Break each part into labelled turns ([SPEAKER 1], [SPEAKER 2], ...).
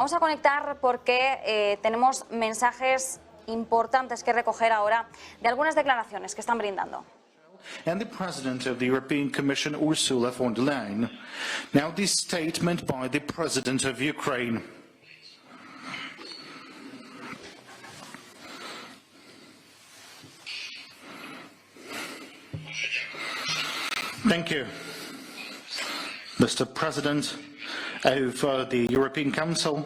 [SPEAKER 1] Vamos a conectar porque tenemos mensajes importantes que recoger ahora de algunas declaraciones que están brindando.
[SPEAKER 2] And the President of the European Commission, Ursula von der Leyen. Now this statement by the President of Ukraine. Thank you, Mr. President of the European Council,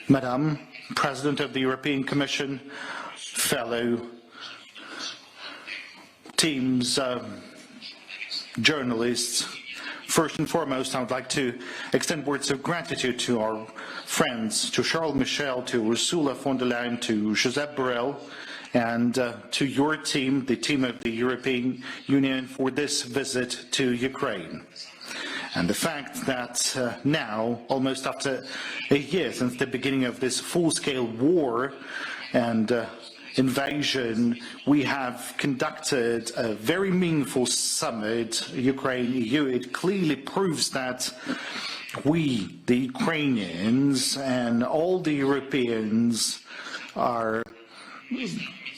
[SPEAKER 2] Madam President of the European Commission, fellow teams, journalists. First and foremost, I would like to extend words of gratitude to our friends, to Charles Michel, to Ursula von der Leyen, to Josep Borrell, and to your team, the team of the European Union, for this visit to Ukraine. And the fact that now, almost after a year since the beginning of this full-scale war and invasion, we have conducted a very meaningful summit, Ukraine-EU. It clearly proves that we, the Ukrainians, and all the Europeans are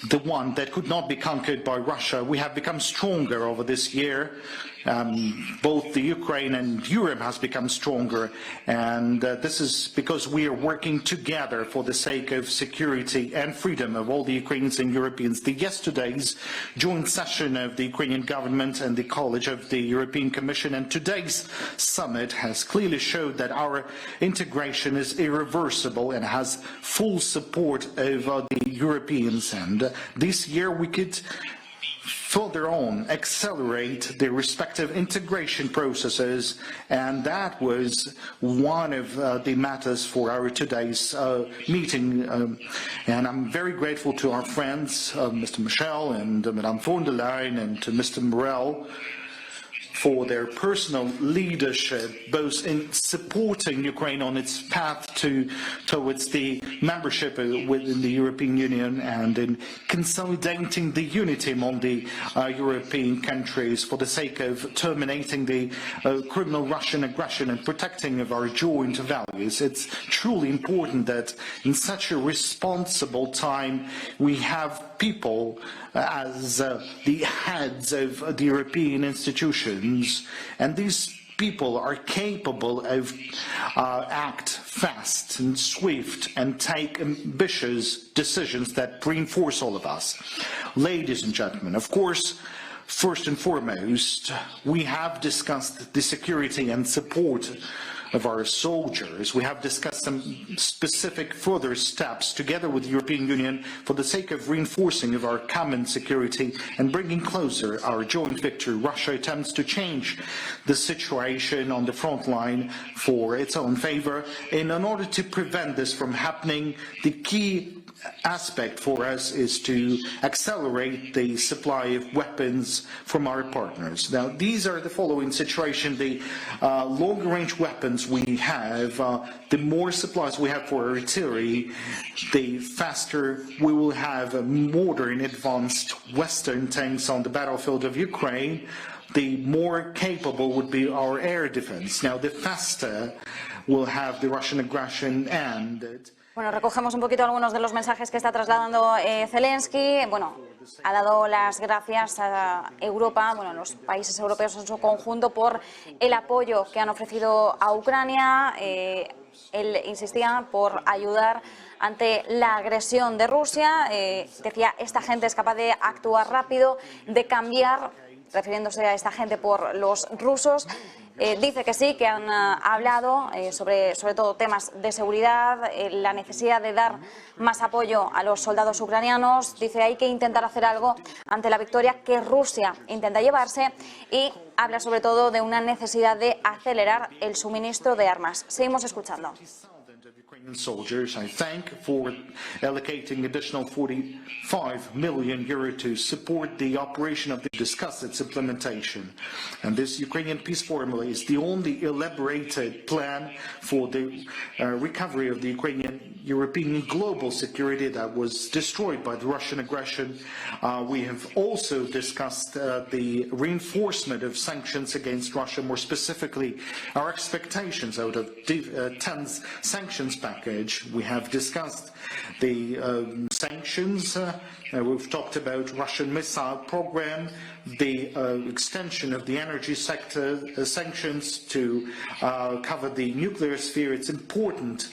[SPEAKER 2] the one that could not be conquered by Russia. We have become stronger over this year. Both the Ukraine and Europe has become stronger, and this is because we are working together for the sake of security and freedom of all the Ukrainians and Europeans. Yesterday's joint session of the Ukrainian government and the College of the European Commission and today's summit has clearly showed that our integration is irreversible and has full support of the Europeans. And this year we could further on accelerate the respective integration processes, and that was one of the matters for our today's meeting. And I'm very grateful to our friends, Mr. Michel and Madame von der Leyen, and to Mr. Morel, for their personal leadership, both in supporting Ukraine on its path towards the membership within the European Union and in consolidating the unity among the European countries for the sake of terminating the criminal Russian aggression and protecting of our joint values. It's truly important that in such a responsible time we have people as the heads of the European institutions, and these people are capable of act fast and swift and take ambitious decisions that reinforce all of us. Ladies and gentlemen, of course, first and foremost, we have discussed the security and support of our soldiers. We have discussed some specific further steps together with the European Union for the sake of reinforcing of our common security and bringing closer our joint victory. Russia attempts to change the situation on the front line for its own favor, and in order to prevent this from happening, the key aspect for us is to accelerate the supply of weapons from our partners. Now, these are the following situation. The longer range weapons we have, the more supplies we have for artillery, the faster we will have modern advanced Western tanks on the battlefield of Ukraine, the more capable would be our air defense. Now, the faster we'll have the Russian aggression ended.
[SPEAKER 1] Bueno, recogemos un poquito algunos de los mensajes que está trasladando Zelensky. Bueno, ha dado las gracias a Europa, bueno, a los países europeos en su conjunto por el apoyo que han ofrecido a Ucrania. Él insistía por ayudar ante la agresión de Rusia. Decía, esta gente es capaz de actuar rápido, de cambiar, refiriéndose a esta gente por los rusos. Dice que sí, que han hablado sobre todo temas de seguridad, la necesidad de dar más apoyo a los soldados ucranianos. Dice hay que intentar hacer algo ante la victoria que Rusia intenta llevarse y habla sobre todo de una necesidad de acelerar el suministro de armas. Seguimos escuchando.
[SPEAKER 2] of Ukrainian soldiers. I thank for allocating additional €45 million to support the operation of the discuss its implementation. And this Ukrainian peace formula is the only elaborated plan for the recovery of the Ukrainian European global security that was destroyed by the Russian aggression. We have also discussed the reinforcement of sanctions against Russia, more specifically our expectations out of the 10th sanctions package. We have discussed the sanctions. We've talked about Russian missile program, the extension of the energy sector sanctions to cover the nuclear sphere. It's important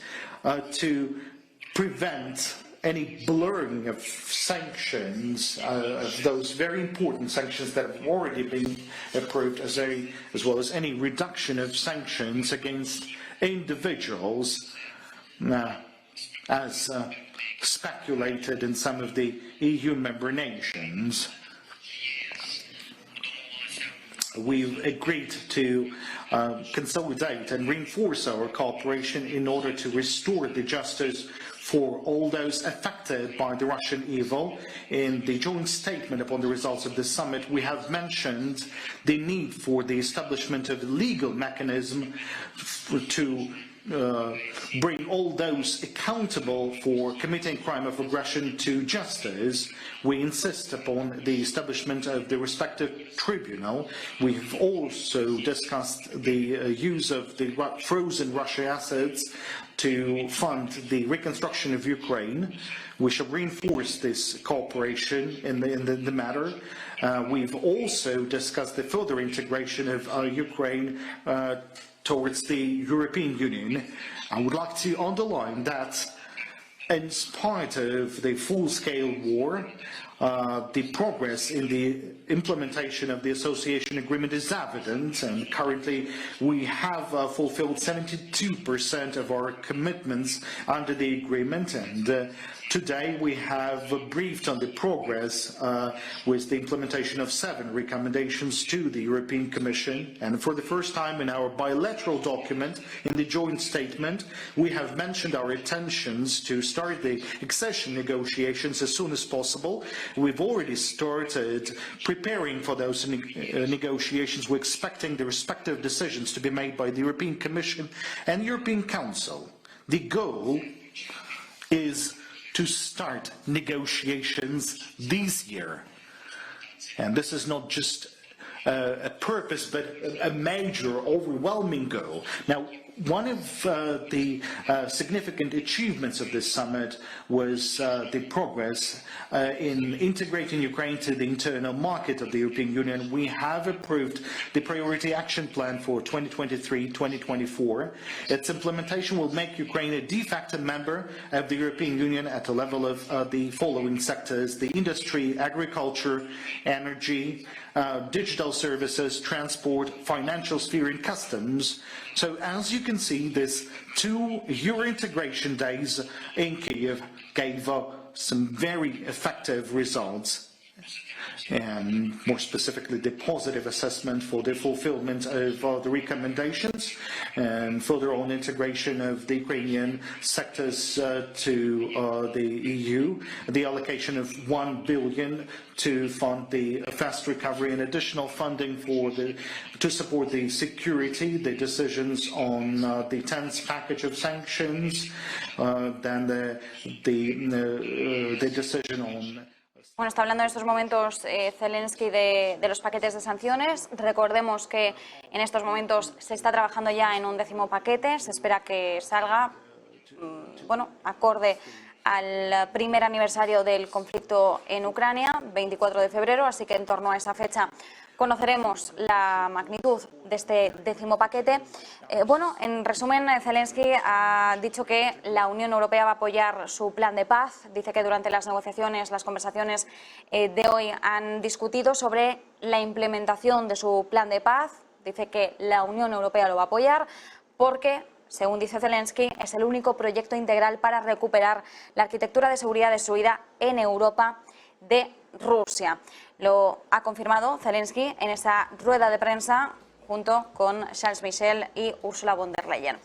[SPEAKER 2] to prevent any blurring of sanctions, of those very important sanctions that have already been approved, as well as any reduction of sanctions against individuals, as speculated in some of the EU member nations. We've agreed to consolidate and reinforce our cooperation in order to restore the justice for all those affected by the Russian evil. In the joint statement upon the results of the summit, we have mentioned the need for the establishment of a legal mechanism to bring all those accountable for committing crime of aggression to justice. We insist upon the establishment of the respective tribunal. We've also discussed the use of the frozen Russian assets to fund the reconstruction of Ukraine. We shall reinforce this cooperation in the matter. We've also discussed the further integration of Ukraine towards the European Union. I would like to underline that in spite of the full-scale war, the progress in the implementation of the association agreement is evident, and currently we have fulfilled 72% of our commitments under the agreement, and today we have briefed on the progress with the implementation of 7 recommendations to the European Commission. And for the first time in our bilateral document, in the joint statement, we have mentioned our intentions to start the accession negotiations as soon as possible. We've already started preparing for those negotiations. We're expecting the respective decisions to be made by the European Commission and European Council. The goal is to start negotiations this year. And this is not just a purpose, but a major, overwhelming goal. Now, one of the significant achievements of this summit was the progress in integrating Ukraine to the internal market of the European Union. We have approved the priority action plan for 2023-2024. Its implementation will make Ukraine a de facto member of the European Union at a level of the following sectors: the industry, agriculture, energy, digital services, transport, financial sphere, and customs. So as you can see, this 2 Euro integration days in Kiev gave some very effective results, and more specifically the positive assessment for the fulfillment of the recommendations and further on integration of the Ukrainian sectors to the EU, the allocation of €1 billion to fund the fast recovery and additional funding for to support the security, the decisions on the 10th package of sanctions, then the decision on.
[SPEAKER 1] Bueno, está hablando en estos momentos Zelensky de los paquetes de sanciones. Recordemos que en estos momentos se está trabajando ya en un 10º paquete. Se espera que salga, bueno, acorde al primer aniversario del conflicto en Ucrania, 24 de febrero, así que en torno a esa fecha conoceremos la magnitud de este 10º paquete. Bueno, en resumen, Zelensky ha dicho que la Unión Europea va a apoyar su plan de paz. Dice que durante las negociaciones, las conversaciones de hoy han discutido sobre la implementación de su plan de paz. Dice que la Unión Europea lo va a apoyar porque, según dice Zelensky, es el único proyecto integral para recuperar la arquitectura de seguridad destruida en Europa de Rusia. Lo ha confirmado Zelensky en esa rueda de prensa junto con Michel y Ursula von der Leyen.